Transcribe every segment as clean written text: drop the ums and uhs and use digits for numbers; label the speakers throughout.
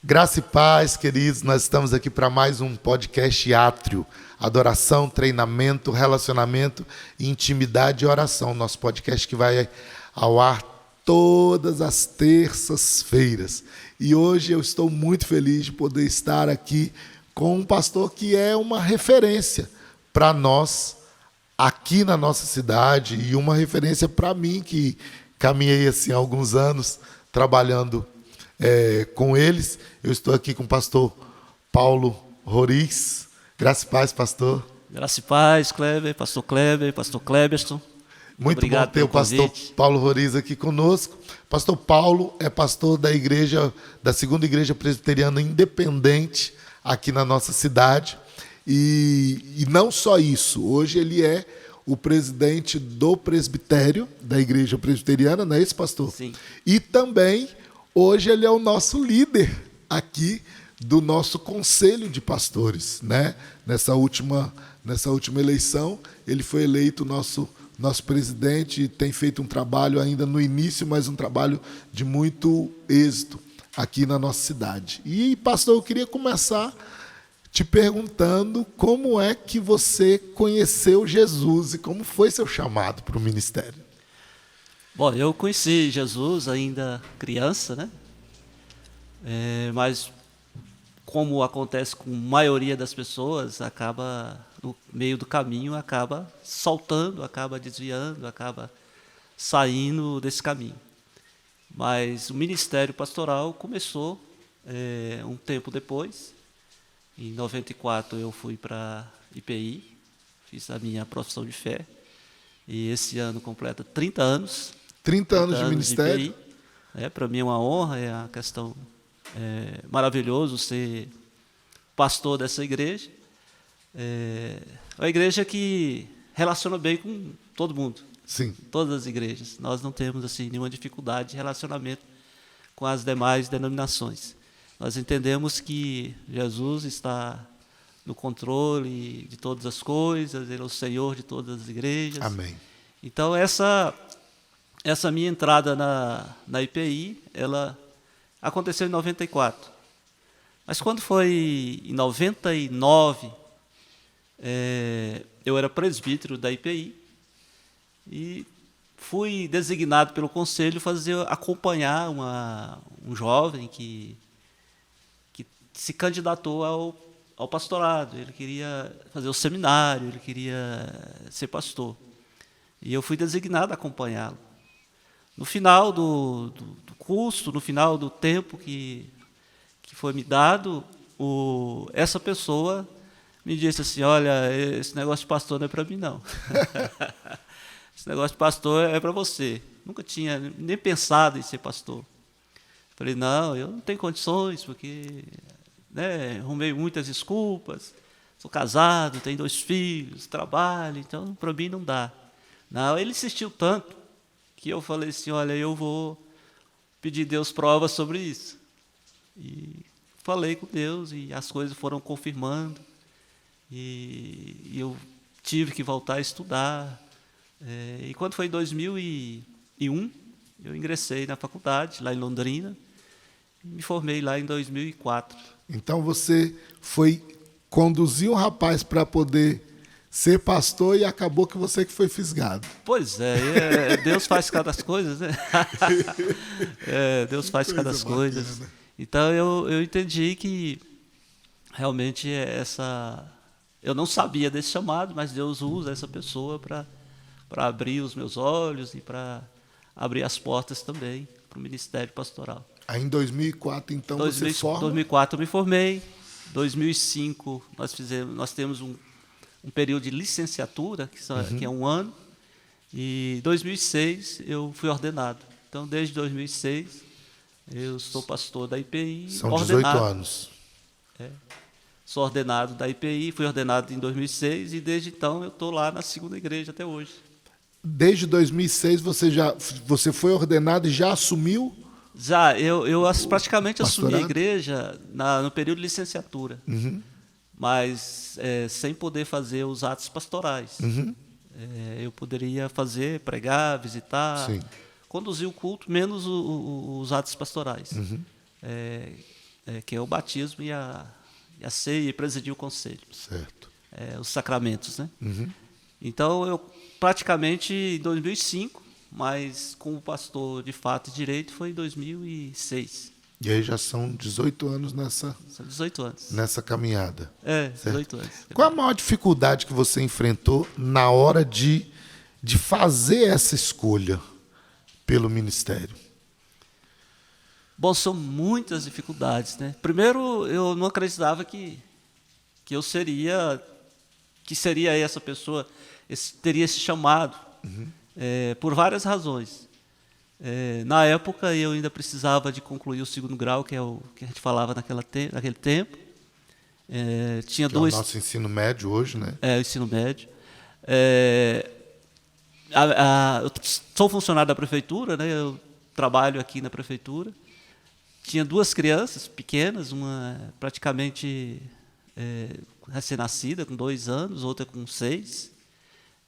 Speaker 1: Graça e paz, queridos, nós estamos aqui para mais um podcast Átrio, adoração, treinamento, relacionamento, intimidade e oração. Nosso podcast que vai ao ar todas as terças-feiras. E hoje eu estou muito feliz de poder estar aqui com um pastor que é uma referência para nós aqui na nossa cidade e uma referência para mim que caminhei assim há alguns anos trabalhando com eles. Eu estou aqui com o pastor Paulo Roriz. Graça e paz, pastor.
Speaker 2: Graça e paz, Kleber, pastor Kleberson.
Speaker 1: Muito
Speaker 2: obrigado
Speaker 1: bom ter o pastor Paulo Roriz aqui conosco. Pastor Paulo é pastor da igreja, da segunda igreja presbiteriana independente aqui na nossa cidade. E não só isso, hoje ele é o presidente do presbitério da igreja presbiteriana, não é isso, pastor?
Speaker 2: Sim.
Speaker 1: E também, hoje ele é o nosso líder aqui do nosso conselho de pastores, né? Nessa última eleição, ele foi eleito nosso presidente e tem feito um trabalho ainda no início, mas um trabalho de muito êxito aqui na nossa cidade. E, pastor, eu queria começar te perguntando como é que você conheceu Jesus e como foi seu chamado para o ministério.
Speaker 2: Bom, eu conheci Jesus ainda criança, né? Mas como acontece com a maioria das pessoas, acaba no meio do caminho, acaba saltando, acaba desviando, acaba saindo desse caminho. Mas o ministério pastoral começou um tempo depois. Em 94 eu fui para IPI, fiz a minha profissão de fé, e esse ano completa 30 anos.
Speaker 1: 30 anos de ministério?
Speaker 2: Para mim é uma honra, é uma questão maravilhoso ser pastor dessa igreja. É uma igreja que relaciona bem com todo mundo.
Speaker 1: Sim.
Speaker 2: Todas as igrejas. Nós não temos assim nenhuma dificuldade de relacionamento com as demais denominações. Nós entendemos que Jesus está no controle de todas as coisas, Ele é o Senhor de todas as igrejas.
Speaker 1: Amém.
Speaker 2: Então, essa minha entrada na IPI, ela aconteceu em 94. Mas quando foi em 99, eu era presbítero da IPI e fui designado pelo conselho acompanhar um jovem que se candidatou ao pastorado. Ele queria fazer o seminário, ele queria ser pastor. E eu fui designado a acompanhá-lo. No final do curso, no final do tempo que foi me dado, essa pessoa me disse assim: olha, esse negócio de pastor não é para mim, não. Esse negócio de pastor é para você. Nunca tinha nem pensado em ser pastor. Falei, não, eu não tenho condições, porque arrumei muitas desculpas, sou casado, tenho 2 filhos, trabalho, então para mim não dá. Não, ele insistiu tanto que eu falei assim: olha, eu vou pedir a Deus provas sobre isso. E falei com Deus e as coisas foram confirmando. E eu tive que voltar a estudar. E quando foi em 2001, eu ingressei na faculdade, lá em Londrina, e me formei lá em 2004.
Speaker 1: Então você foi conduzir um rapaz para poder ser pastor e acabou que você que foi fisgado.
Speaker 2: Pois é, Deus faz cada coisas, né? Deus faz cada coisas. Então eu entendi que realmente eu não sabia desse chamado, mas Deus usa essa pessoa para abrir os meus olhos e para abrir as portas também para o ministério pastoral.
Speaker 1: Aí em 2004, então, você forma? Em
Speaker 2: 2004 eu me formei. Em 2005 nós temos um período de licenciatura, que é 1 ano. E em 2006 eu fui ordenado. Então, desde 2006, eu sou pastor da IPI.
Speaker 1: São 18 anos.
Speaker 2: Sou ordenado da IPI, fui ordenado em 2006 e desde então eu estou lá na segunda igreja até hoje.
Speaker 1: Desde 2006 você foi ordenado e já assumiu?
Speaker 2: Já, eu praticamente assumi a igreja no período de licenciatura, mas sem poder fazer os atos pastorais. Eu poderia pregar, visitar,
Speaker 1: Sim.
Speaker 2: conduzir o culto, menos os atos pastorais. que é o batismo e a ceia, e presidir o conselho.
Speaker 1: Certo.
Speaker 2: Os sacramentos, né?
Speaker 1: Uhum.
Speaker 2: Então, eu praticamente em 2005, mas como pastor de fato e direito foi em 2006.
Speaker 1: E aí já são 18 anos
Speaker 2: São 18 anos.
Speaker 1: nessa caminhada.
Speaker 2: 18 anos.
Speaker 1: Qual a maior dificuldade que você enfrentou na hora de fazer essa escolha pelo ministério?
Speaker 2: Bom, são muitas dificuldades, né? Primeiro, eu não acreditava que eu seria essa pessoa, teria esse chamado, por várias razões. Na época, eu ainda precisava de concluir o 2º grau, que é o que a gente falava naquele tempo. Tinha
Speaker 1: que é o nosso ensino médio hoje, né?
Speaker 2: O ensino médio. Eu sou funcionário da prefeitura, né? Eu trabalho aqui na prefeitura. Tinha 2 crianças pequenas, uma praticamente recém-nascida, com 2 anos, outra com 6.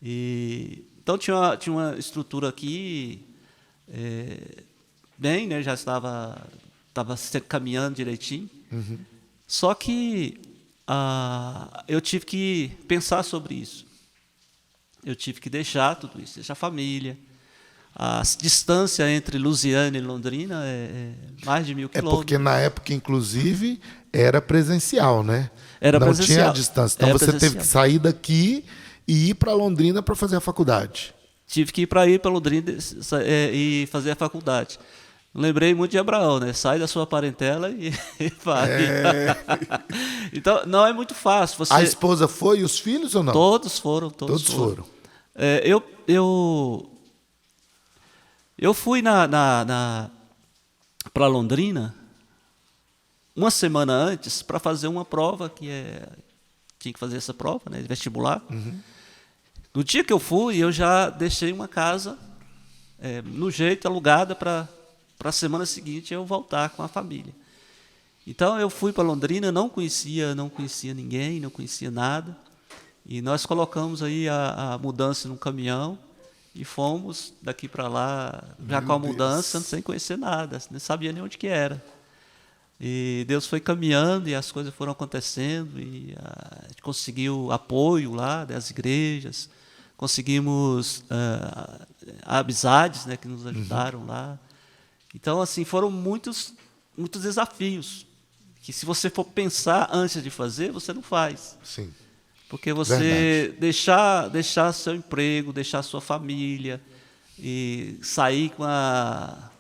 Speaker 2: Então tinha uma estrutura aqui bem, né? Já estava caminhando direitinho.
Speaker 1: Uhum.
Speaker 2: Só que eu tive que pensar sobre isso. Eu tive que deixar tudo isso, deixar a família. A distância entre Lusiânia e Londrina é mais de 1.000 quilômetros.
Speaker 1: Porque na época, inclusive, era presencial, né?
Speaker 2: Era
Speaker 1: não
Speaker 2: presencial.
Speaker 1: tinha a distância. Então
Speaker 2: Era
Speaker 1: você
Speaker 2: presencial.
Speaker 1: teve que sair daqui e ir para Londrina para fazer a faculdade.
Speaker 2: Tive que ir para Londrina e fazer a faculdade. Lembrei muito de Abraão, né? Sai da sua parentela e vai. Então, não é muito fácil.
Speaker 1: A esposa foi e os filhos ou não?
Speaker 2: Todos foram.
Speaker 1: Todos foram.
Speaker 2: Eu fui para Londrina uma semana antes para fazer uma prova tinha que fazer essa prova, né, de vestibular.
Speaker 1: Uhum.
Speaker 2: No dia que eu fui, eu já deixei uma casa no jeito alugada para a semana seguinte eu voltar com a família. Então eu fui para Londrina, não conhecia ninguém, não conhecia nada, e nós colocamos aí a mudança num caminhão e fomos daqui para lá, já com a mudança, sem conhecer nada, nem sabia nem onde que era. E Deus foi caminhando e as coisas foram acontecendo, e a gente conseguiu apoio lá das igrejas, conseguimos amizades, né, que nos ajudaram lá. Então, assim, foram muitos desafios que, se você for pensar antes de fazer, você não faz.
Speaker 1: Sim.
Speaker 2: Porque você deixar seu emprego, deixar sua família e sair com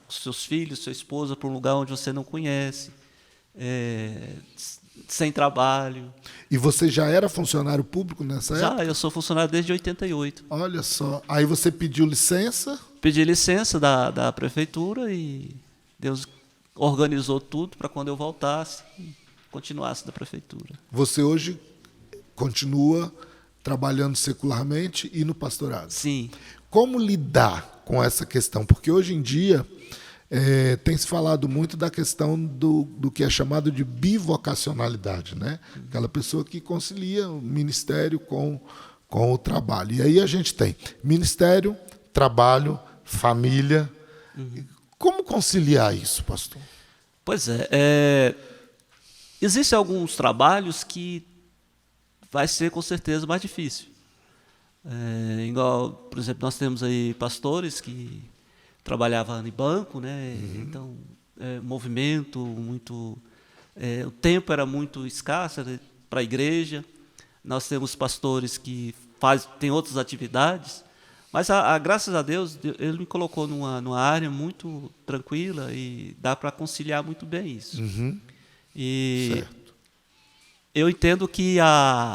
Speaker 2: os seus filhos, sua esposa, para um lugar onde você não conhece, sem trabalho.
Speaker 1: E você já era funcionário público nessa época?
Speaker 2: Já, eu sou funcionário desde 88.
Speaker 1: Olha só. Aí você pediu licença?
Speaker 2: Pedi licença da prefeitura e Deus organizou tudo para quando eu voltasse e continuasse da prefeitura.
Speaker 1: Você hoje continua trabalhando secularmente e no pastorado?
Speaker 2: Sim.
Speaker 1: Como lidar com essa questão? Porque hoje em dia tem se falado muito da questão do que é chamado de bivocacionalidade, né? Aquela pessoa que concilia o ministério com o trabalho. E aí a gente tem ministério, trabalho, família. Como conciliar isso, pastor?
Speaker 2: Pois existem alguns trabalhos que vai ser com certeza mais difícil. Igual, por exemplo, nós temos aí pastores que trabalhavam em banco, né? Então, movimento muito... o tempo era muito escasso para a igreja. Nós temos pastores que têm outras atividades, mas graças a Deus, Ele me colocou numa área muito tranquila e dá para conciliar muito bem isso. E
Speaker 1: certo.
Speaker 2: Eu entendo que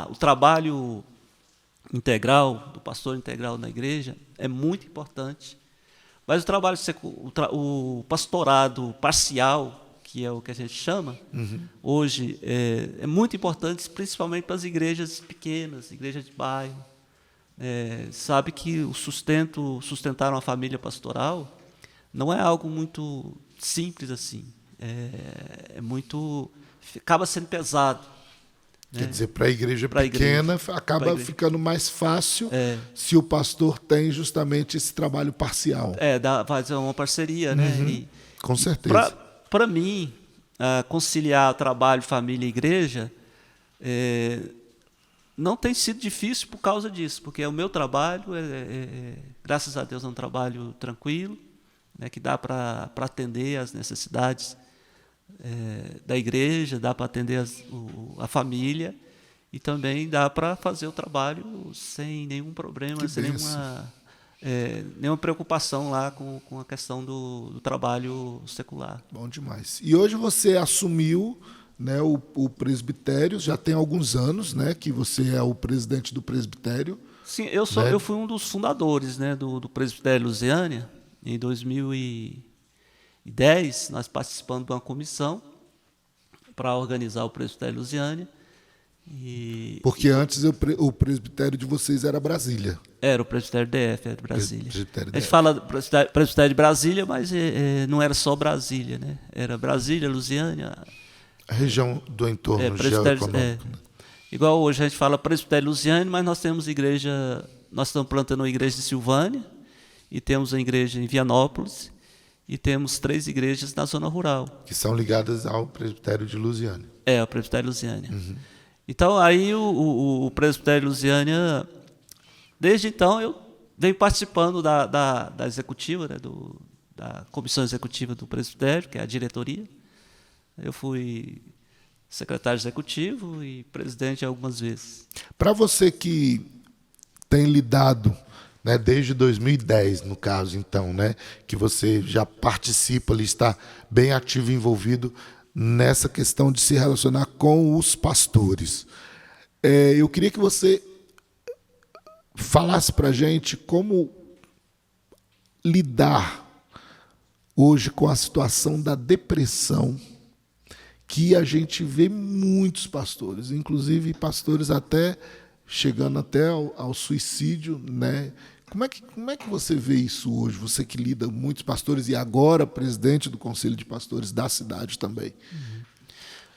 Speaker 2: o trabalho integral, do pastor integral na igreja, é muito importante. Mas o pastorado parcial, que é o que a gente chama, hoje, é muito importante, principalmente para as igrejas pequenas, igrejas de bairro. Sabe que sustentar uma família pastoral não é algo muito simples assim. Acaba sendo pesado.
Speaker 1: Quer dizer, para a igreja pequena, acaba ficando mais fácil se o pastor tem justamente esse trabalho parcial.
Speaker 2: Faz uma parceria, né?
Speaker 1: Com certeza.
Speaker 2: Para mim, conciliar trabalho, família e igreja, não tem sido difícil por causa disso, porque o meu trabalho, graças a Deus, é um trabalho tranquilo, né, que dá para atender as necessidades da igreja, dá para atender a família, e também dá para fazer o trabalho sem nenhum problema, sem nenhuma preocupação lá com a questão do trabalho secular.
Speaker 1: Bom demais. E hoje você assumiu, né, o presbitério, já tem alguns anos, né, que você é o presidente do presbitério.
Speaker 2: Sim, eu fui um dos fundadores, né, do Presbitério Lusiânia. Em 2010, nós participamos de uma comissão para organizar o Presbitério Lusiânia.
Speaker 1: Porque antes o presbitério de vocês era Brasília.
Speaker 2: Era o Presbitério DF, era de Brasília.
Speaker 1: Presbitério
Speaker 2: a gente fala Presbitério de Brasília, mas não era só Brasília, né? Era Brasília, Lusiânia.
Speaker 1: A região do entorno geoeconômico. Né?
Speaker 2: Igual hoje a gente fala Presbitério Lusiânia, mas nós temos nós estamos plantando uma igreja de Silvânia, e temos uma igreja em Vianópolis, e temos 3 igrejas na zona rural.
Speaker 1: Que são ligadas ao Presbitério de Lusiânia.
Speaker 2: O Presbitério Lusiânia. Uhum. Então, aí o Presbitério Lusiânia, desde então, eu venho participando da executiva, né, da comissão executiva do Presbitério, que é a diretoria. Eu fui secretário executivo e presidente algumas vezes.
Speaker 1: Para você que tem lidado, né, desde 2010, no caso, então, né, que você já participa ali, está bem ativo e envolvido nessa questão de se relacionar com os pastores. Eu queria que você falasse para a gente como lidar hoje com a situação da depressão, que a gente vê muitos pastores, inclusive pastores até chegando até ao suicídio, né? Como é que você vê isso hoje? Você que lida com muitos pastores e agora presidente do Conselho de Pastores da cidade também.
Speaker 2: Uhum.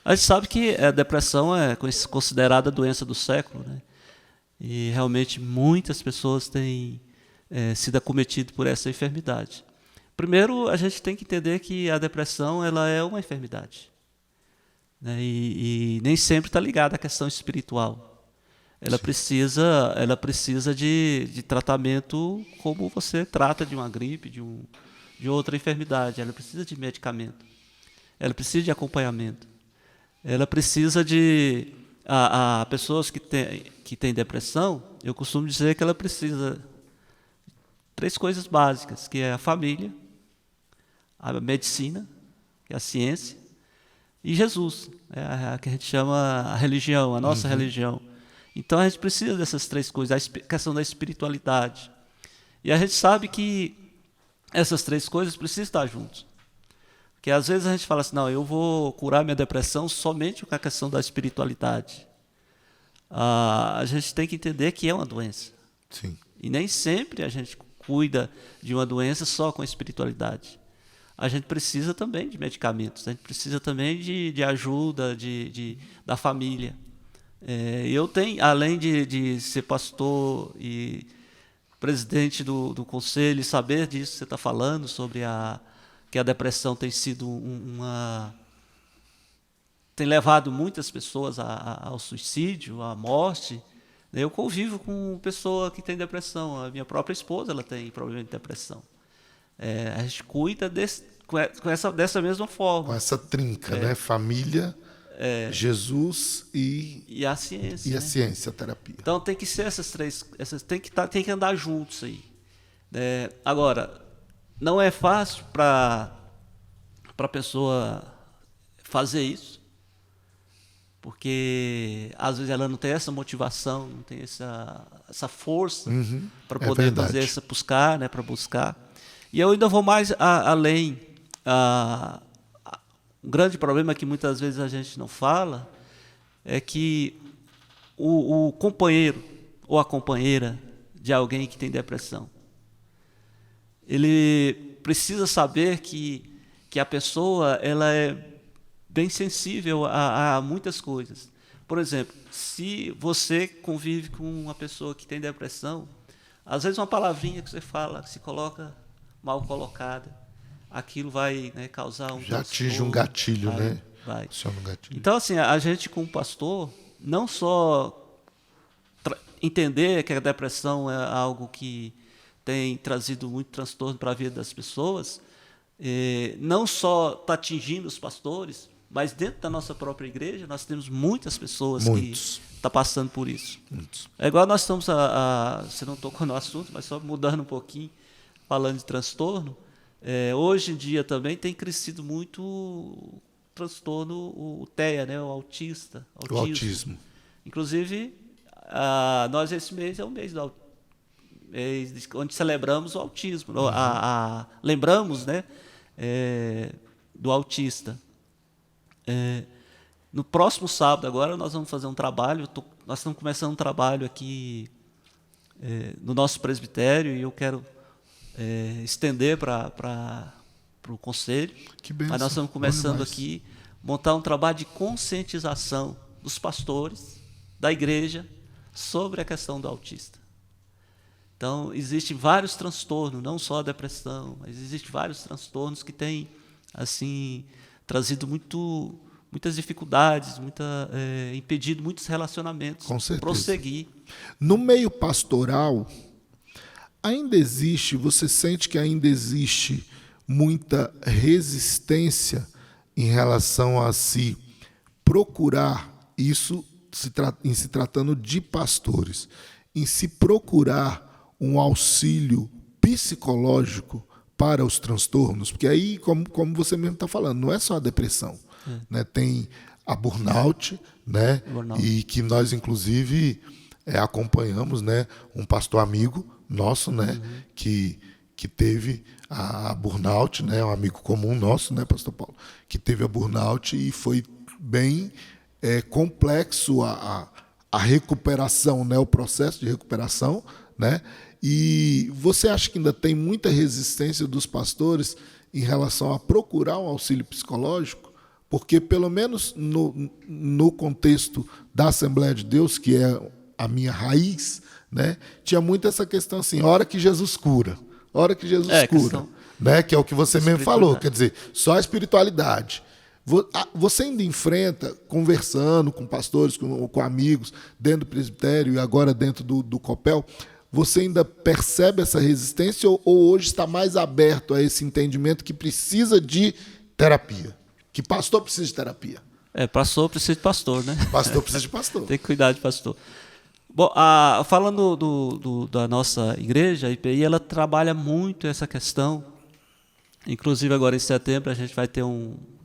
Speaker 2: A gente sabe que a depressão é considerada a doença do século, né? E realmente muitas pessoas têm sido acometidas por essa enfermidade. Primeiro, a gente tem que entender que a depressão ela é uma enfermidade, né? E nem sempre está ligada à questão espiritual. Ela precisa de tratamento como você trata de uma gripe, de outra enfermidade. Ela precisa de medicamento. Ela precisa de acompanhamento. Ela precisa de... A pessoas que têm depressão, eu costumo dizer que ela precisa de 3 coisas básicas, que é a família, a medicina, que é a ciência, e Jesus, a que a gente chama a religião, a nossa religião. Então, a gente precisa dessas 3 coisas, a questão da espiritualidade. E a gente sabe que essas 3 coisas precisam estar juntas. Porque, às vezes, a gente fala assim, não, eu vou curar minha depressão somente com a questão da espiritualidade. A gente tem que entender que é uma doença.
Speaker 1: Sim.
Speaker 2: E nem sempre a gente cuida de uma doença só com a espiritualidade. A gente precisa também de medicamentos, a gente precisa também de ajuda da família. Eu tenho, além de ser pastor e presidente do conselho, e saber disso que você está falando, sobre que a depressão tem sido tem levado muitas pessoas ao suicídio, à morte. Eu convivo com pessoa que tem depressão. A minha própria esposa ela tem problema de depressão. A gente cuida dessa mesma forma.
Speaker 1: Com essa trinca, né? Família, Jesus e
Speaker 2: a ciência.
Speaker 1: E a ciência, a terapia.
Speaker 2: Então tem que ser essas 3, tem que andar juntos aí. Agora, não é fácil para a pessoa fazer isso, porque às vezes ela não tem essa motivação, não tem essa força para poder fazer essa buscar, né, para buscar. E eu ainda vou mais além. Um grande problema que muitas vezes a gente não fala é que o companheiro ou a companheira de alguém que tem depressão, ele precisa saber que a pessoa ela é bem sensível a muitas coisas. Por exemplo, se você convive com uma pessoa que tem depressão, às vezes uma palavrinha que você fala, que se coloca mal colocada, aquilo vai, né, causar um...
Speaker 1: Já atinge um gatilho, né?
Speaker 2: Vai.
Speaker 1: Aciona o gatilho.
Speaker 2: Então, assim, a gente como pastor, não só entender que a depressão é algo que tem trazido muito transtorno para a vida das pessoas, não só está atingindo os pastores, mas dentro da nossa própria igreja nós temos muitas pessoas que estão passando por isso. É igual nós estamos, você não tocou no assunto, mas só mudando um pouquinho, falando de transtorno, hoje em dia também tem crescido muito o transtorno, o TEA, né, o autista.
Speaker 1: O autismo.
Speaker 2: Inclusive, nós esse mês é o mês onde celebramos o autismo, lembramos, né, do autista. No próximo sábado agora nós vamos fazer um trabalho, nós estamos começando um trabalho aqui no nosso presbitério e eu quero estender para o conselho.
Speaker 1: Que bênção.
Speaker 2: Mas nós estamos começando aqui montar um trabalho de conscientização dos pastores, da igreja, sobre a questão do autista. Então, existem vários transtornos, não só a depressão, mas existem vários transtornos que têm assim, trazido muitas dificuldades, impedido muitos relacionamentos prosseguir.
Speaker 1: No meio pastoral, ainda existe, você sente que ainda existe muita resistência em relação a se procurar, isso em se tratando de pastores, em se procurar um auxílio psicológico para os transtornos, porque aí, como você mesmo está falando, não é só a depressão, né? Tem a burnout, né? E que nós, inclusive, acompanhamos, né? Um pastor amigo nosso, né? Que teve a burnout, né? Um amigo comum nosso, né, pastor Paulo? Que teve a burnout e foi bem complexo a recuperação, né? O processo de recuperação, né? E você acha que ainda tem muita resistência dos pastores em relação a procurar um auxílio psicológico? Porque, pelo menos no contexto da Assembleia de Deus, que é a minha raiz, né, tinha muito essa questão assim, hora que Jesus cura, cura, né, que é o que você mesmo falou, quer dizer, só a espiritualidade. Você ainda enfrenta, conversando com pastores, com amigos, dentro do presbitério e agora dentro do Copel, você ainda percebe essa resistência ou hoje está mais aberto a esse entendimento que precisa de terapia? Que pastor precisa de terapia?
Speaker 2: Pastor precisa de pastor, né?
Speaker 1: Pastor precisa de pastor.
Speaker 2: Tem que cuidar de pastor. Bom, falando da nossa igreja, a IPI, ela trabalha muito essa questão. Inclusive, agora em setembro, a gente vai ter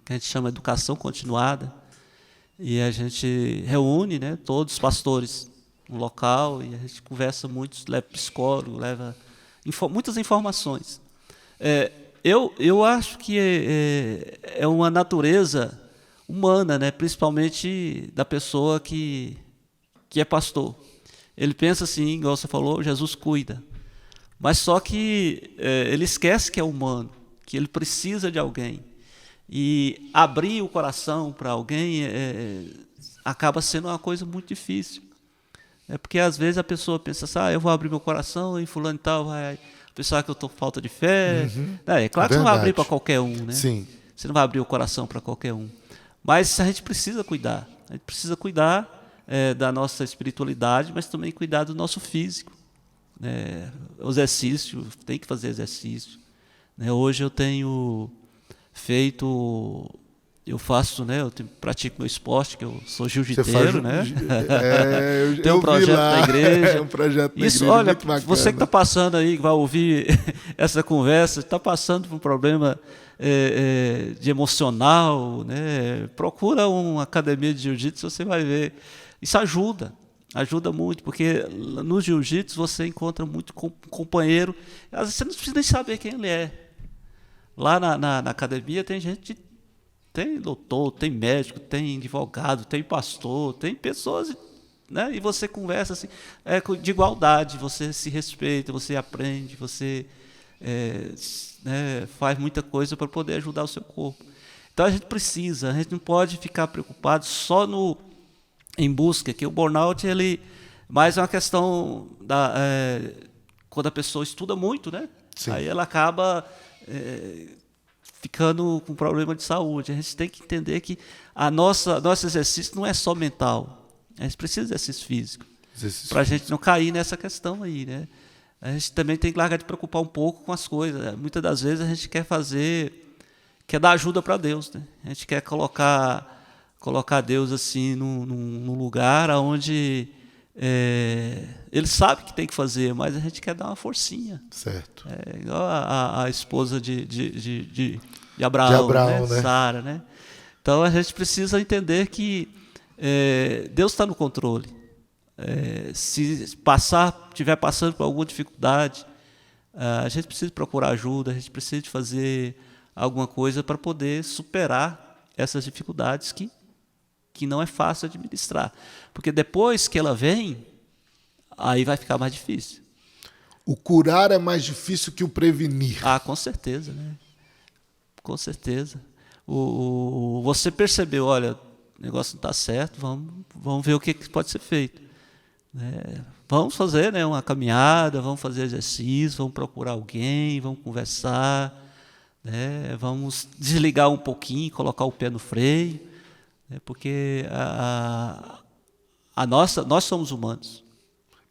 Speaker 2: que a gente chama educação continuada. E a gente reúne, né, todos os pastores no local e a gente conversa muito, leva psicólogo, leva muitas informações. Eu acho que é uma natureza humana, né? Principalmente da pessoa que é pastor. Ele pensa assim, igual você falou, Jesus cuida. Mas só que ele esquece que é humano, que ele precisa de alguém. E abrir o coração para alguém acaba sendo uma coisa muito difícil. Porque às vezes a pessoa pensa assim, eu vou abrir meu coração e fulano e tal vai pensar que eu estou com falta de fé. É claro que você não vai abrir para qualquer um, né?
Speaker 1: Sim.
Speaker 2: Você não vai abrir o coração para qualquer um. Mas a gente precisa cuidar. A gente precisa cuidar da nossa espiritualidade, mas também cuidar do nosso físico. O exercício, tem que fazer exercício. Hoje eu tenho feito... Eu faço, né? Eu pratico meu esporte, que eu sou jiu-jiteiro, né? Tem um projeto da igreja.
Speaker 1: Um projeto da
Speaker 2: igreja.
Speaker 1: Olha,
Speaker 2: você que está passando aí, que vai ouvir essa conversa, está passando por um problema de emocional, né? Procura uma academia de jiu-jitsu, você vai ver. Isso ajuda muito, porque no jiu-jitsu você encontra muito companheiro. Às vezes você não precisa nem saber quem ele é. Lá na academia tem gente tem doutor, tem médico, tem advogado, tem pastor, tem pessoas, né? E você conversa assim, de igualdade, você se respeita, você aprende, você faz muita coisa para poder ajudar o seu corpo. Então a gente não pode ficar preocupado só em busca, que o burnout mais é uma questão quando a pessoa estuda muito, né?
Speaker 1: Sim.
Speaker 2: Aí ela acaba ficando com problema de saúde. A gente tem que entender que nosso exercício não é só mental. A gente precisa de exercício físico. Para a gente não cair nessa questão aí, né? A gente também tem que largar de preocupar um pouco com as coisas. Muitas das vezes a gente quer dar ajuda para Deus, né? A gente quer colocar Deus assim num lugar onde ele sabe que tem que fazer, mas a gente quer dar uma forcinha.
Speaker 1: Certo.
Speaker 2: Igual a esposa de Abraão, né? Sara, né? Então a gente precisa entender que Deus está no controle. Se estiver passando por alguma dificuldade, a gente precisa procurar ajuda, a gente precisa de fazer alguma coisa para poder superar essas dificuldades que não é fácil administrar. Porque depois que ela vem, aí vai ficar mais difícil.
Speaker 1: O curar é mais difícil que o prevenir.
Speaker 2: Com certeza, né? Com certeza. Você percebeu, olha, o negócio não está certo, vamos ver o que pode ser feito. Vamos fazer, né, uma caminhada, vamos fazer exercício, vamos procurar alguém, vamos conversar, né, vamos desligar um pouquinho, colocar o pé no freio, né, porque nós somos humanos.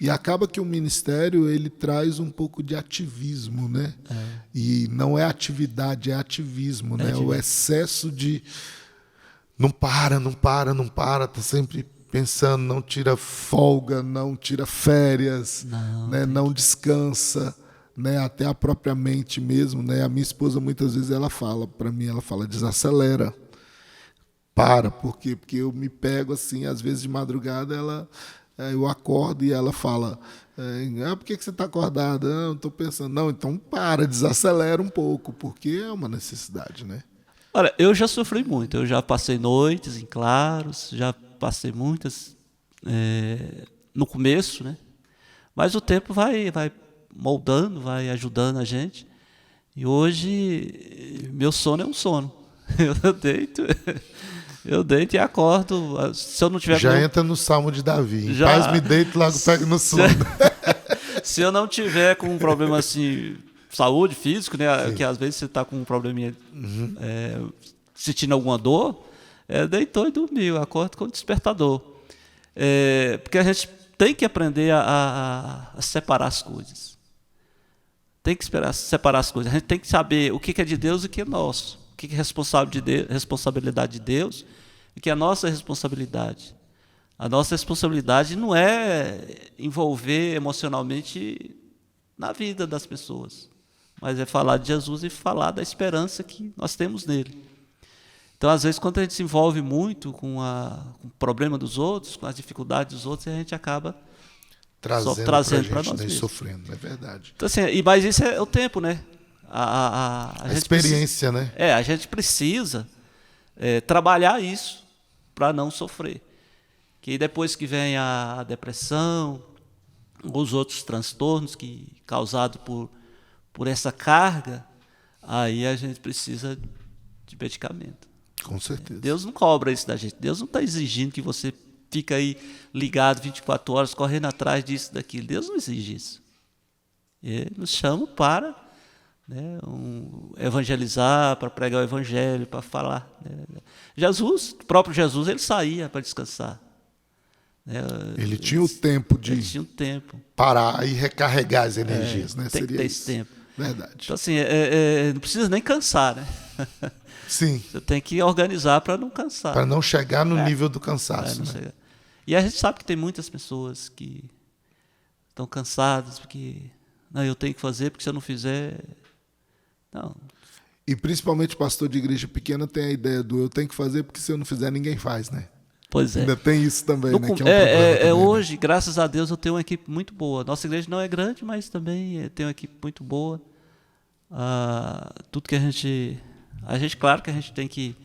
Speaker 1: E acaba que o ministério ele traz um pouco de ativismo, né? E não é atividade, é ativismo, né? O excesso de não para, tá sempre pensando, não tira folga, não tira férias, não descansa, né? Até a própria mente mesmo, né? A minha esposa muitas vezes ela fala para mim, desacelera, por quê? Porque eu me pego assim, às vezes de madrugada eu acordo e ela fala, por que você está acordada? Não, estou pensando, não, então desacelera um pouco, porque é uma necessidade, né?
Speaker 2: Olha, eu já sofri muito, eu já passei noites em claros, já passei muitas no começo, né? Mas o tempo vai moldando, vai ajudando a gente. E hoje meu sono é um sono. Eu deito e acordo. Se eu não tiver
Speaker 1: entra no Salmo de Davi. Em paz me deito, logo pego no sono.
Speaker 2: Se eu não tiver com um problema assim, saúde, físico, né? Que às vezes você está com um probleminha, sentindo alguma dor, deitou e dormiu, acordo com o despertador. Porque a gente tem que aprender a separar as coisas. Tem que separar as coisas. A gente tem que saber o que é de Deus e o que é nosso. O que é responsabilidade de Deus e o que é a nossa responsabilidade. A nossa responsabilidade não é envolver emocionalmente na vida das pessoas, mas é falar de Jesus e falar da esperança que nós temos nele. Então, às vezes, quando a gente se envolve muito com o problema dos outros, com as dificuldades dos outros, a gente acaba trazendo para nós mesmos.
Speaker 1: Sofrendo, é verdade.
Speaker 2: Então, assim, mas isso é o tempo, né? A
Speaker 1: experiência,
Speaker 2: né?
Speaker 1: A
Speaker 2: gente precisa trabalhar isso para não sofrer. Que depois que vem a depressão, os outros transtornos causados por essa carga, aí a gente precisa de medicamento.
Speaker 1: Com certeza.
Speaker 2: Deus não cobra isso da gente. Deus não está exigindo que você fique aí ligado 24 horas, correndo atrás disso, daquilo. Deus não exige isso. Ele nos chama para evangelizar, para pregar o evangelho, para falar. Jesus, o próprio Jesus, ele saía para descansar.
Speaker 1: Ele tinha o tempo de parar e recarregar as energias, né?
Speaker 2: Tem que ter esse tempo.
Speaker 1: Verdade.
Speaker 2: Então, assim, não precisa nem cansar, né?
Speaker 1: Sim.
Speaker 2: Você tem que organizar para não cansar.
Speaker 1: Para não chegar no nível do cansaço. Né?
Speaker 2: E a gente sabe que tem muitas pessoas que estão cansadas, porque eu tenho que fazer, porque se eu não fizer... Não.
Speaker 1: E principalmente pastor de igreja pequena tem a ideia do eu tenho que fazer, porque se eu não fizer, ninguém faz, né?
Speaker 2: Pois é.
Speaker 1: Ainda tem isso também, né? Que
Speaker 2: também, hoje, graças a Deus, eu tenho uma equipe muito boa. Nossa igreja não é grande, mas também tem uma equipe muito boa. Tudo que a gente, claro que a gente tem que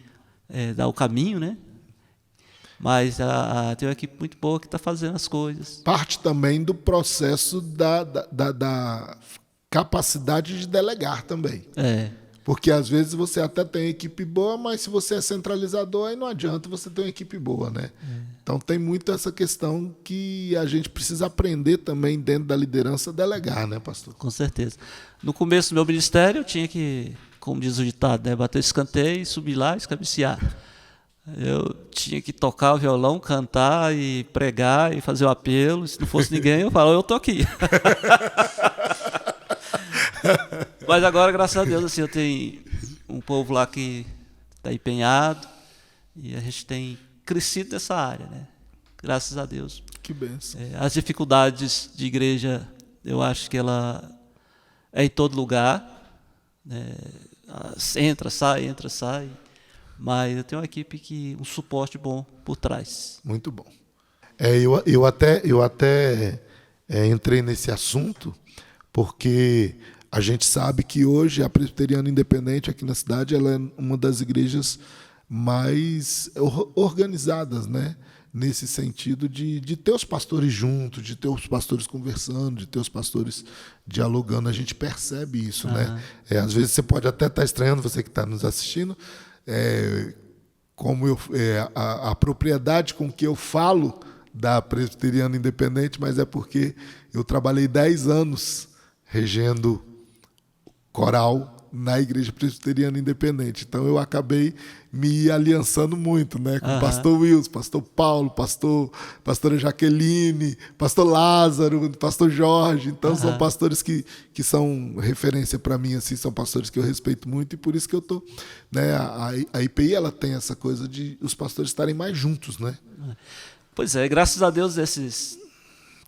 Speaker 2: dar o caminho, né? Mas tem uma equipe muito boa que está fazendo as coisas.
Speaker 1: Parte também do processo da capacidade de delegar também. Porque às vezes você até tem equipe boa, mas se você é centralizador, aí não adianta você ter uma equipe boa, né? Então tem muito essa questão que a gente precisa aprender também dentro da liderança a delegar, né, pastor?
Speaker 2: Com certeza. No começo do meu ministério, eu tinha que como diz o ditado, né? Bater escanteio, subir lá e escabecear. Eu tinha que tocar o violão, cantar e pregar e fazer o apelo. Se não fosse ninguém, eu falava, eu tô aqui. Mas agora, graças a Deus, assim, eu tenho um povo lá que está empenhado e a gente tem crescido nessa área, né? Graças a Deus.
Speaker 1: Que bênção.
Speaker 2: As dificuldades de igreja, eu acho que ela é em todo lugar, né? Entra, sai. Mas eu tenho uma equipe um suporte bom por trás.
Speaker 1: Muito bom. Eu até entrei nesse assunto porque a gente sabe que hoje a Presbiteriana Independente aqui na cidade ela é uma das igrejas mais organizadas, né? Nesse sentido de ter os pastores juntos, de ter os pastores conversando, de ter os pastores dialogando. A gente percebe isso, né? Às vezes você pode até estar estranhando, você que está nos assistindo, como a propriedade com que eu falo da Presbiteriana Independente, mas é porque eu trabalhei 10 anos regendo coral na Igreja Presbiteriana Independente. Então eu acabei me aliançando muito, né, com o pastor Wilson, pastor Paulo, pastora Jaqueline, pastor Lázaro, pastor Jorge. Então são pastores que são referência para mim, assim, são pastores que eu respeito muito e por isso que eu tô, né, a IPI ela tem essa coisa de os pastores estarem mais juntos, né?
Speaker 2: Pois é, graças a Deus desses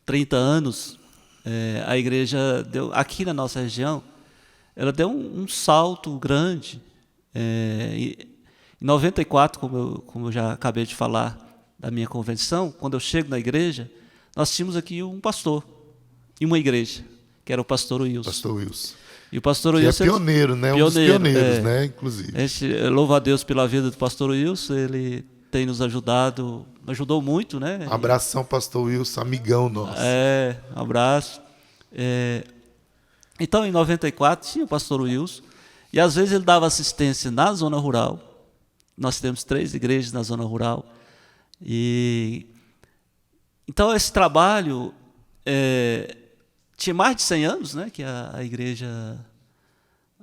Speaker 2: 30 anos, a igreja deu aqui na nossa região, ela deu um salto grande. Em 94, como eu já acabei de falar da minha convenção, quando eu chego na igreja, nós tínhamos aqui um pastor e uma igreja, que era o pastor Wilson.
Speaker 1: Pastor Wilson.
Speaker 2: E o pastor
Speaker 1: que
Speaker 2: Wilson
Speaker 1: é pioneiro, né? Um dos pioneiros, né? Inclusive.
Speaker 2: A gente louva a Deus pela vida do pastor Wilson, ele tem nos ajudou muito, né?
Speaker 1: Um abração, pastor Wilson, amigão nosso.
Speaker 2: Um abraço. Então, em 94, tinha o pastor Wilson, e às vezes ele dava assistência na zona rural. Nós temos 3 igrejas na zona rural. Então, esse trabalho tinha mais de 100 anos, né, que a igreja,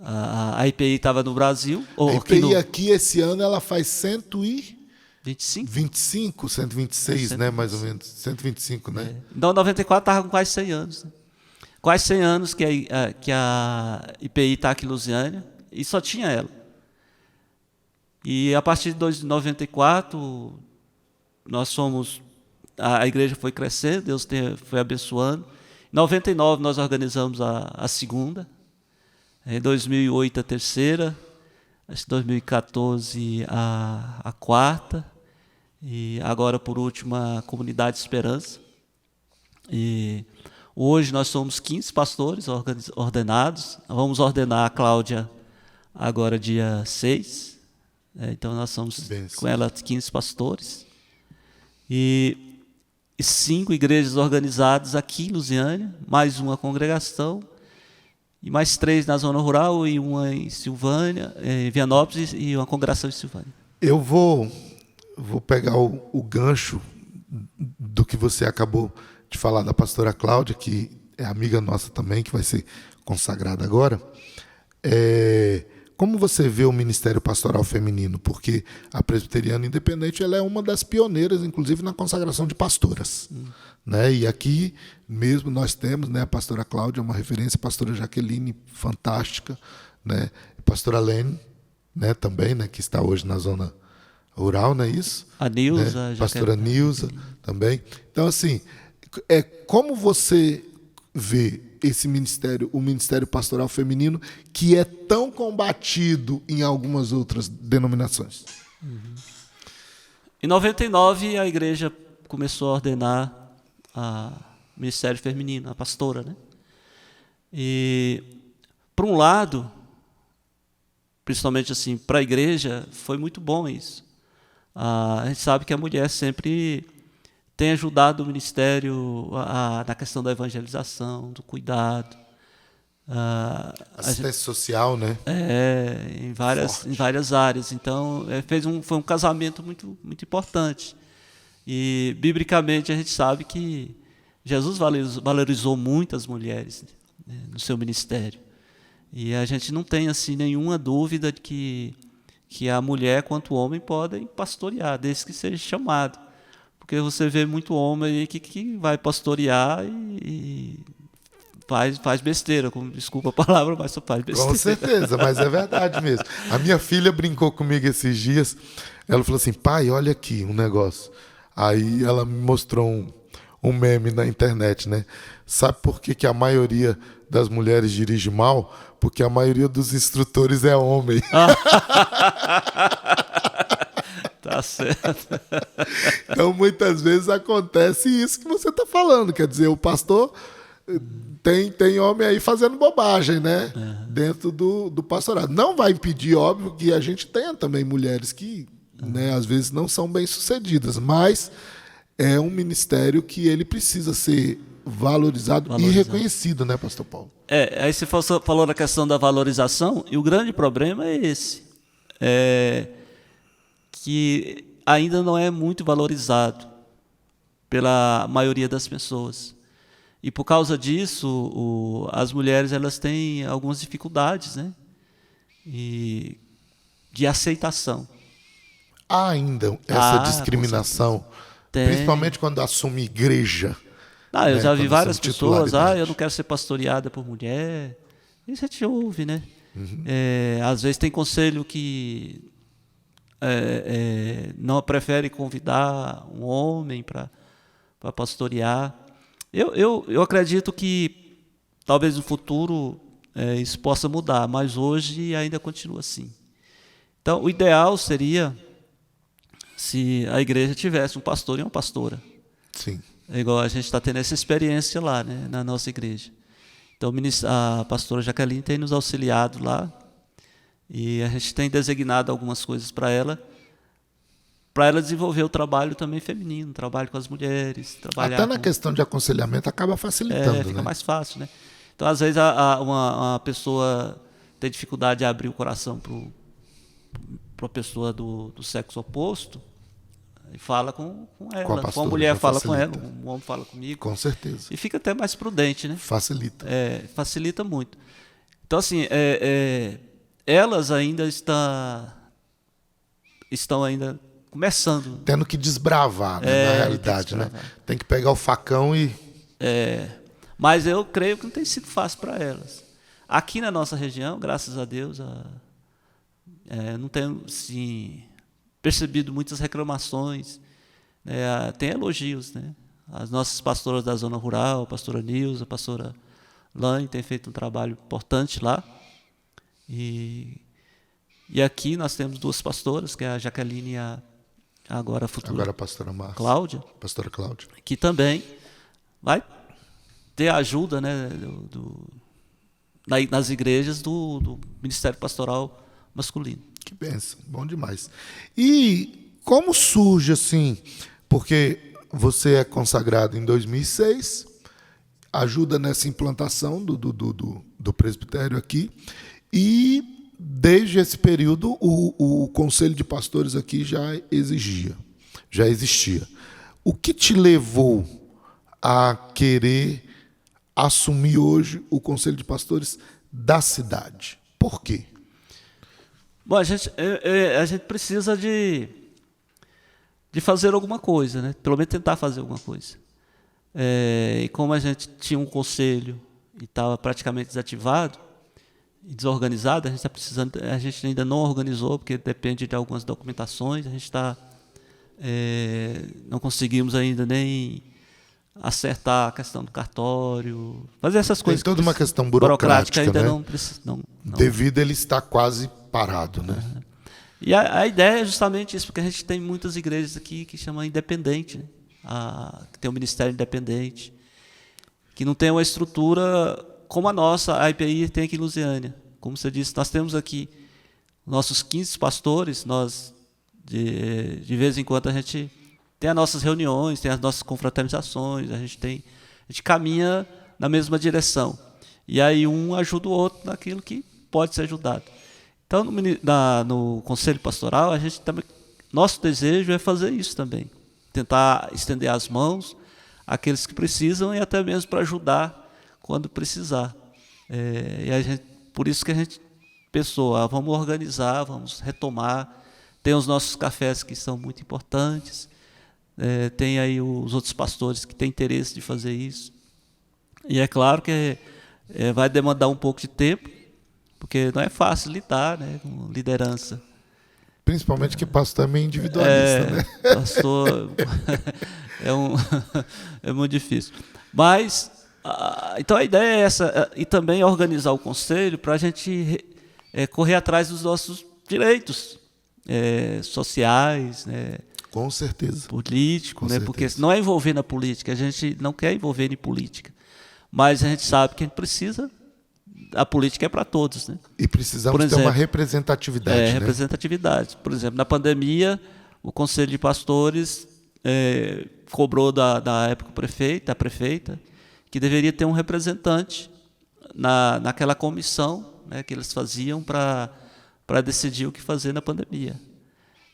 Speaker 2: a IPI estava no Brasil.
Speaker 1: A IPI aqui, esse ano, ela faz
Speaker 2: 125,
Speaker 1: 126, né, mais ou menos. 125, né?
Speaker 2: Então, em 94 estava com quase 100 anos, né? Quase 100 anos que a IPI está aqui em Lusiânia, e só tinha ela. E a partir de 94, a igreja foi crescendo, Deus foi abençoando. Em 99 nós organizamos a segunda, em 2008 a terceira, em 2014 a quarta, e agora por último a Comunidade Esperança. E hoje nós somos 15 pastores ordenados. Vamos ordenar a Cláudia agora dia 6. Então nós somos com ela 15 pastores. E 5 igrejas organizadas aqui em Lusiânia, mais uma congregação, e mais 3 na zona rural, e uma em Silvânia, em Vianópolis, e uma congregação em Silvânia.
Speaker 1: Eu vou pegar o gancho do que você acabou de falar da pastora Cláudia, que é amiga nossa também, que vai ser consagrada agora. Como você vê o Ministério Pastoral Feminino? Porque a Presbiteriana Independente ela é uma das pioneiras, inclusive, na consagração de pastoras. Né? E aqui mesmo nós temos, né, a pastora Cláudia, uma referência, a pastora Jaqueline, fantástica, né? A pastora Lene, né, também, né, que está hoje na zona rural, não é isso?
Speaker 2: A Nilza.
Speaker 1: Né? Pastora Nilza também. Então, assim, como você vê esse ministério, o Ministério Pastoral Feminino, que é tão combatido em algumas outras denominações?
Speaker 2: Em 99, a igreja começou a ordenar o Ministério Feminino, a pastora, né? E, por um lado, principalmente assim, para a igreja, foi muito bom isso. A gente sabe que a mulher sempre tem ajudado o ministério na questão da evangelização, do cuidado.
Speaker 1: Assistência social, né?
Speaker 2: Em várias áreas. Então, foi um casamento muito, muito importante. E, biblicamente, a gente sabe que Jesus valorizou muito as mulheres, né, no seu ministério. E a gente não tem assim nenhuma dúvida de que a mulher quanto o homem podem pastorear, desde que seja chamado. Porque você vê muito homem aí que vai pastorear e faz besteira, desculpa a palavra, mas só faz besteira.
Speaker 1: Com certeza, mas é verdade mesmo. A minha filha brincou comigo esses dias, ela falou assim, pai, olha aqui um negócio. Aí ela me mostrou um meme na internet, né? Sabe por que a maioria das mulheres dirige mal? Porque a maioria dos instrutores é homem.
Speaker 2: Tá certo.
Speaker 1: Então, muitas vezes acontece isso que você está falando. Quer dizer, o pastor tem homem aí fazendo bobagem, né? Dentro do pastorado. Não vai impedir, óbvio, que a gente tenha também mulheres que, né, às vezes não são bem-sucedidas, mas é um ministério que ele precisa ser valorizado e reconhecido, né, pastor Paulo?
Speaker 2: Aí você falou da questão da valorização, e o grande problema é esse. Que ainda não é muito valorizado pela maioria das pessoas. E por causa disso, as mulheres elas têm algumas dificuldades, né? De aceitação.
Speaker 1: Há ainda essa discriminação, principalmente quando assume igreja.
Speaker 2: Eu já vi várias pessoas, eu não quero ser pastoreada por mulher. Isso a gente ouve, né? Às vezes tem conselho que não prefere convidar um homem para pastorear. Eu acredito que talvez no futuro isso possa mudar, mas hoje ainda continua assim. Então, o ideal seria se a igreja tivesse um pastor e uma pastora.
Speaker 1: Sim.
Speaker 2: É igual a gente está tendo essa experiência lá, né, na nossa igreja. Então, a pastora Jaqueline tem nos auxiliado lá e a gente tem designado algumas coisas para ela desenvolver o trabalho também feminino, trabalho com as mulheres.
Speaker 1: Até na questão de aconselhamento acaba facilitando,
Speaker 2: fica
Speaker 1: né?
Speaker 2: mais fácil, né? Então, às vezes, uma pessoa tem dificuldade de abrir o coração para a pessoa do sexo oposto, e fala com ela.
Speaker 1: Com a pastora,
Speaker 2: uma mulher fala
Speaker 1: facilita.
Speaker 2: com ela, um homem fala comigo.
Speaker 1: Com certeza.
Speaker 2: E fica até mais prudente, né?
Speaker 1: Facilita.
Speaker 2: Facilita muito. Então, assim, elas ainda estão ainda começando.
Speaker 1: Tendo que desbravar, né, na realidade, né? Tem que pegar o facão e...
Speaker 2: Mas eu creio que não tem sido fácil para elas. Aqui na nossa região, graças a Deus, não tenho, assim, percebido muitas reclamações, né? Tem elogios, né? As nossas pastoras da zona rural, a pastora Nilza, a pastora Lane, têm feito um trabalho importante lá. E aqui nós temos duas pastoras, que é a Jaqueline e agora a
Speaker 1: pastora Márcia.
Speaker 2: Cláudia.
Speaker 1: Pastora Cláudia.
Speaker 2: Que também vai ter ajuda, né, nas igrejas do Ministério Pastoral Masculino.
Speaker 1: Que bênção, bom demais. E como surge assim, porque você é consagrado em 2006, ajuda nessa implantação do presbitério aqui, e desde esse período o Conselho de Pastores aqui já existia. O que te levou a querer assumir hoje o Conselho de Pastores da cidade? Por quê?
Speaker 2: Bom, a gente precisa de fazer alguma coisa, né? Pelo menos tentar fazer alguma coisa. E como a gente tinha um conselho e estava praticamente desativado e desorganizado, a gente ainda não organizou, porque depende de algumas documentações, não conseguimos ainda nem acertar a questão do cartório, fazer essas coisas.
Speaker 1: Tem toda uma questão burocrática
Speaker 2: ainda,
Speaker 1: né?
Speaker 2: não.
Speaker 1: Devido a ele estar quase parado, né?
Speaker 2: E a ideia é justamente isso, porque a gente tem muitas igrejas aqui que chamam independente, né? Que tem um ministério independente, que não tem uma estrutura como a nossa, a IPI tem aqui em Lusiânia. Como você disse, nós temos aqui nossos 15 pastores, nós de vez em quando a gente tem as nossas reuniões, tem as nossas confraternizações, a gente caminha na mesma direção. E aí um ajuda o outro naquilo que pode ser ajudado. Então, no Conselho Pastoral, nosso desejo é fazer isso também. Tentar estender as mãos àqueles que precisam e até mesmo para ajudar quando precisar. E a gente por isso que a gente pensou, vamos organizar, vamos retomar. Tem os nossos cafés que são muito importantes, tem aí os outros pastores que têm interesse de fazer isso. E é claro que vai demandar um pouco de tempo, porque não é fácil lidar, né, com liderança.
Speaker 1: Principalmente que pastor é meio individualista, né?
Speaker 2: Pastor é muito difícil. Mas, então a ideia é essa, e também organizar o conselho para a gente correr atrás dos nossos direitos sociais, né?
Speaker 1: Com certeza.
Speaker 2: Políticos, né?
Speaker 1: Certeza.
Speaker 2: Porque não é envolver na política, a gente não quer envolver em política, mas a gente sabe que a gente precisa. A política é para todos, né?
Speaker 1: E precisamos ter uma representatividade. Né?
Speaker 2: Representatividade. Por exemplo, na pandemia, o Conselho de Pastores cobrou da época a prefeita, que deveria ter um representante naquela comissão, né, que eles faziam para decidir o que fazer na pandemia.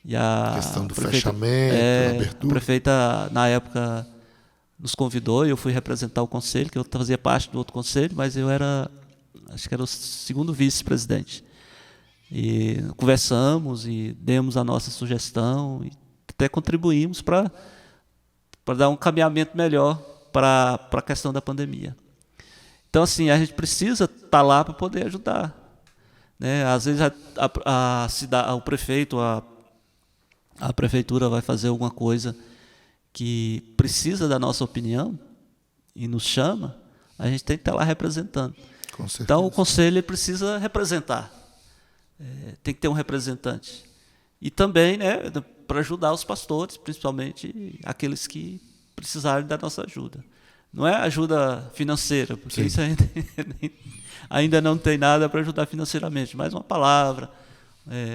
Speaker 2: E a
Speaker 1: questão do
Speaker 2: prefeita,
Speaker 1: fechamento, abertura.
Speaker 2: A prefeita, na época, nos convidou, e eu fui representar o conselho, que eu fazia parte do outro conselho, mas eu acho que era o segundo vice-presidente. E conversamos e demos a nossa sugestão e até contribuímos para dar um caminhamento melhor para a questão da pandemia. Então, assim, a gente precisa estar lá para poder ajudar. Né? Às vezes o prefeito, a prefeitura vai fazer alguma coisa que precisa da nossa opinião e nos chama, a gente tem que estar lá representando. Então, o conselho precisa representar. Tem que ter um representante. E também, né, para ajudar os pastores, principalmente aqueles que precisarem da nossa ajuda. Não é ajuda financeira, porque isso ainda não tem nada para ajudar financeiramente, mas uma palavra,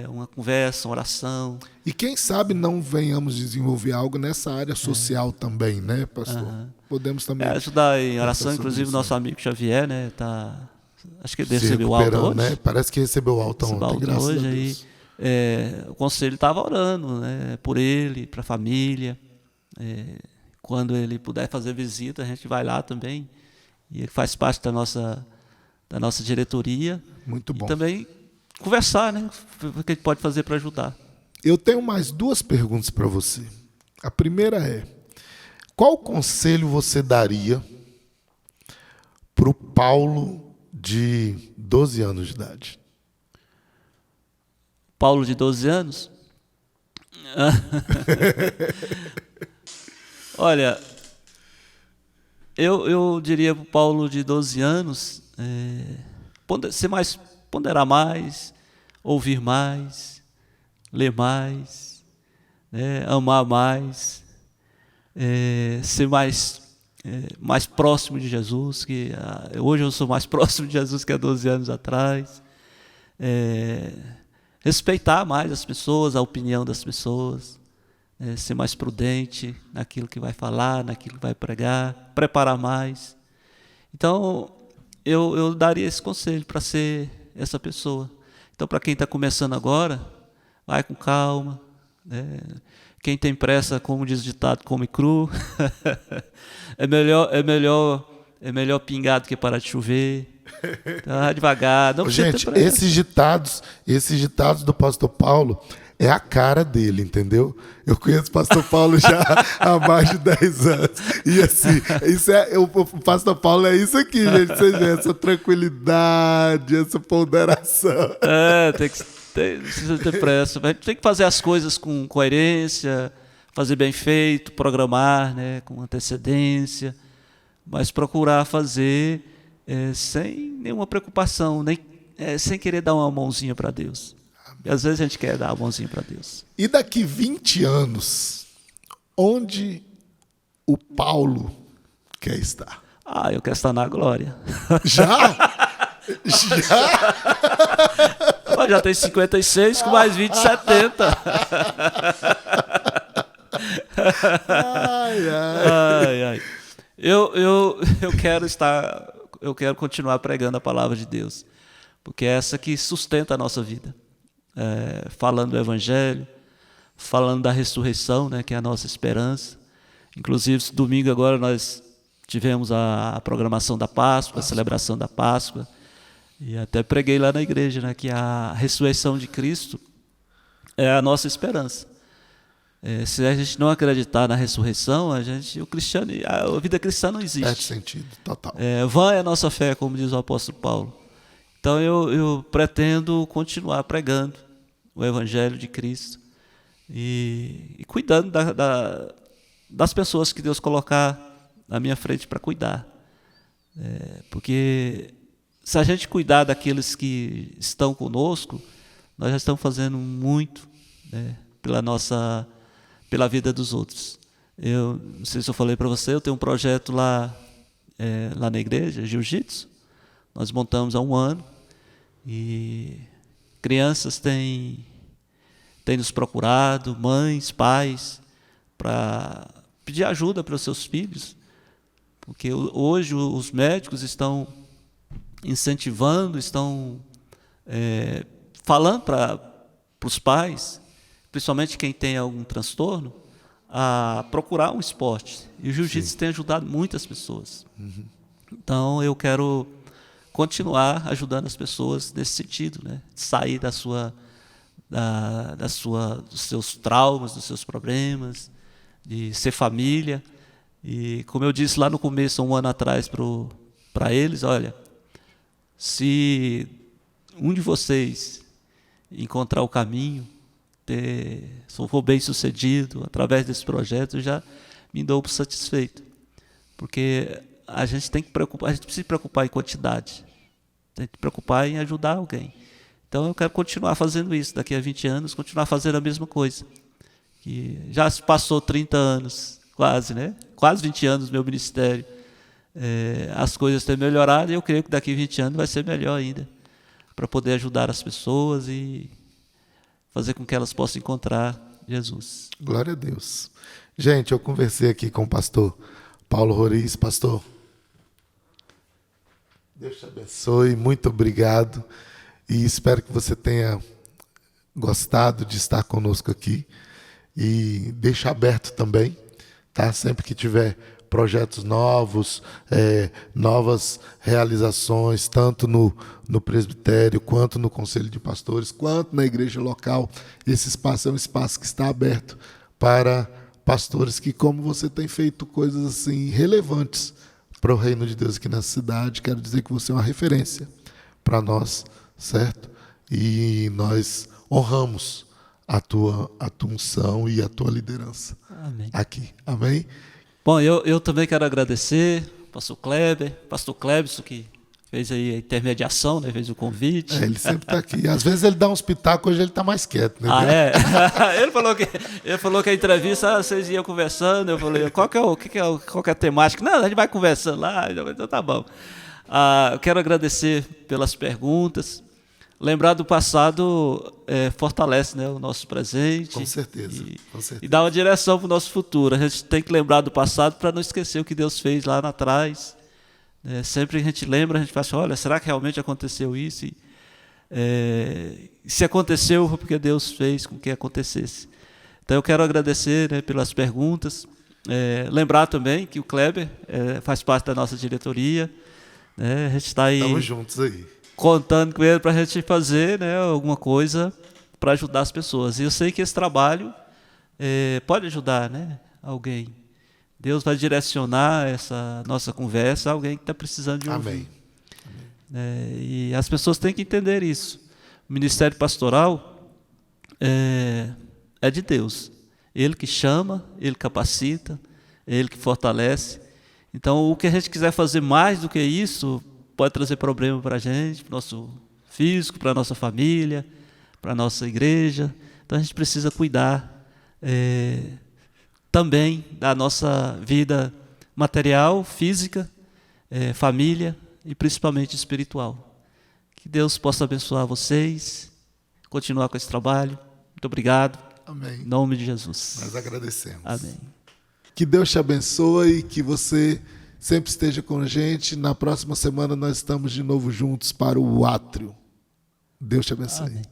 Speaker 2: uma conversa, uma oração.
Speaker 1: E quem sabe não venhamos desenvolver algo nessa área social também, né, pastor? Podemos também
Speaker 2: ajudar em oração, inclusive o nosso amigo Xavier, né, acho que ele recebeu o alta hoje.
Speaker 1: Né? Parece que recebeu o alta ontem, graças a Deus.
Speaker 2: Aí, o conselho estava orando, né, por ele, para a família. Quando ele puder fazer visita, a gente vai lá também. E ele faz parte da nossa diretoria.
Speaker 1: Muito bom.
Speaker 2: E também conversar, né, o que a gente pode fazer para ajudar.
Speaker 1: Eu tenho mais 2 perguntas para você. A primeira é: qual conselho você daria para o Paulo de 12 anos de idade?
Speaker 2: Paulo de 12 anos? Olha, eu diria para o Paulo de 12 anos ponderar mais, ouvir mais, ler mais, né, amar mais, ser mais próximo de Jesus, que hoje eu sou mais próximo de Jesus que há 12 anos atrás. Respeitar mais as pessoas, a opinião das pessoas, ser mais prudente naquilo que vai falar, naquilo que vai pregar, preparar mais. Então, eu daria esse conselho para ser essa pessoa. Então, para quem está começando agora, vai com calma. Né? Quem tem pressa, como diz o ditado, come cru. É melhor pingar do que parar de chover. Então, devagar. Não precisa ter pressa.
Speaker 1: Esses ditados do pastor Paulo é a cara dele, entendeu? Eu conheço o pastor Paulo já há mais de 10 anos. E assim, o pastor Paulo é isso aqui, gente. Essa tranquilidade, essa ponderação.
Speaker 2: Precisa ter pressa. A gente tem que fazer as coisas com coerência, fazer bem feito, programar, né, com antecedência, mas procurar fazer sem nenhuma preocupação, sem querer dar uma mãozinha para Deus. E às vezes a gente quer dar uma mãozinha para Deus.
Speaker 1: E daqui 20 anos, onde o Paulo quer estar?
Speaker 2: Eu quero estar na glória.
Speaker 1: Já?
Speaker 2: Já tem 56, com mais 20, 70. Ai. Eu quero continuar pregando a palavra de Deus, porque é essa que sustenta a nossa vida. Falando do Evangelho, falando da ressurreição, né, que é a nossa esperança. Inclusive, domingo agora nós tivemos a programação da Páscoa, a celebração da Páscoa. E até preguei lá na igreja, né, que a ressurreição de Cristo é a nossa esperança. Se a gente não acreditar na ressurreição, a vida cristã não existe.
Speaker 1: Perde sentido, total.
Speaker 2: Vã é a nossa fé, como diz o apóstolo Paulo. Então eu pretendo continuar pregando o Evangelho de Cristo e cuidando das pessoas que Deus colocar na minha frente para cuidar. Porque se a gente cuidar daqueles que estão conosco, nós já estamos fazendo muito, né, pela vida dos outros. Eu não sei se eu falei para você, eu tenho um projeto lá na igreja, Jiu-Jitsu. Nós montamos há 1 ano e crianças têm nos procurado, mães, pais, para pedir ajuda para os seus filhos, porque hoje os médicos estão incentivando, estão falando para os pais, principalmente quem tem algum transtorno, a procurar um esporte. E o jiu-jitsu tem ajudado muitas pessoas. Uhum. Então, eu quero continuar ajudando as pessoas nesse sentido, né? Sair dos seus traumas, dos seus problemas, de ser família. E, como eu disse lá no começo, 1 ano atrás, para eles, olha, se um de vocês encontrar o caminho, se eu for bem sucedido através desse projeto, eu já me dou por satisfeito, porque a gente tem que preocupar, a gente precisa se preocupar em quantidade, tem que se preocupar em ajudar alguém. Então eu quero continuar fazendo isso, daqui a 20 anos, continuar fazendo a mesma coisa, que já se passou 30 anos, quase, né? Quase 20 anos do meu ministério, as coisas têm melhorado e eu creio que daqui a 20 anos vai ser melhor ainda, para poder ajudar as pessoas e fazer com que elas possam encontrar Jesus.
Speaker 1: Glória a Deus. Gente, eu conversei aqui com o pastor Paulo Roriz. Pastor, Deus te abençoe, muito obrigado. E espero que você tenha gostado de estar conosco aqui. E deixa aberto também, tá? Sempre que tiver projetos novos, novas realizações, tanto no presbitério, quanto no conselho de pastores, quanto na igreja local. Esse espaço é um espaço que está aberto para pastores que, como você tem feito coisas assim relevantes para o reino de Deus aqui na cidade, quero dizer que você é uma referência para nós, certo? E nós honramos a tua unção e a tua liderança.
Speaker 2: Amém.
Speaker 1: Aqui. Amém?
Speaker 2: Bom, eu também quero agradecer ao pastor Clebson, que fez aí a intermediação, né? Fez o convite.
Speaker 1: Ele sempre está aqui. Às vezes ele dá uns pitacos, hoje ele está mais quieto. Né?
Speaker 2: Ele falou que a entrevista, vocês iam conversando, eu falei, qual que é a temática? Não, a gente vai conversando lá, então tá bom. Eu quero agradecer pelas perguntas. Lembrar do passado fortalece, né, o nosso presente.
Speaker 1: Com certeza.
Speaker 2: E dá uma direção para o nosso futuro. A gente tem que lembrar do passado para não esquecer o que Deus fez lá atrás. Sempre que a gente lembra, a gente fala assim, olha, será que realmente aconteceu isso? Se aconteceu, foi porque Deus fez com que acontecesse. Então eu quero agradecer, né, pelas perguntas. Lembrar também que o Kleber faz parte da nossa diretoria. Né, a gente está aí.
Speaker 1: Estamos juntos aí.
Speaker 2: Contando com ele para a gente fazer, né, alguma coisa para ajudar as pessoas. E eu sei que esse trabalho pode ajudar, né, alguém. Deus vai direcionar essa nossa conversa a alguém que está precisando de ouvir. Amém. E as pessoas têm que entender isso. O ministério pastoral é de Deus. Ele que chama, Ele capacita, Ele que fortalece. Então, o que a gente quiser fazer mais do que isso pode trazer problema para a gente, para o nosso físico, para a nossa família, para a nossa igreja. Então a gente precisa cuidar também da nossa vida material, física, família e principalmente espiritual. Que Deus possa abençoar vocês, continuar com esse trabalho. Muito obrigado.
Speaker 1: Amém.
Speaker 2: Em nome de Jesus.
Speaker 1: Nós agradecemos.
Speaker 2: Amém.
Speaker 1: Que Deus te abençoe, que você sempre esteja com a gente. Na próxima semana nós estamos de novo juntos para o Átrio. Deus te abençoe.
Speaker 2: Amém.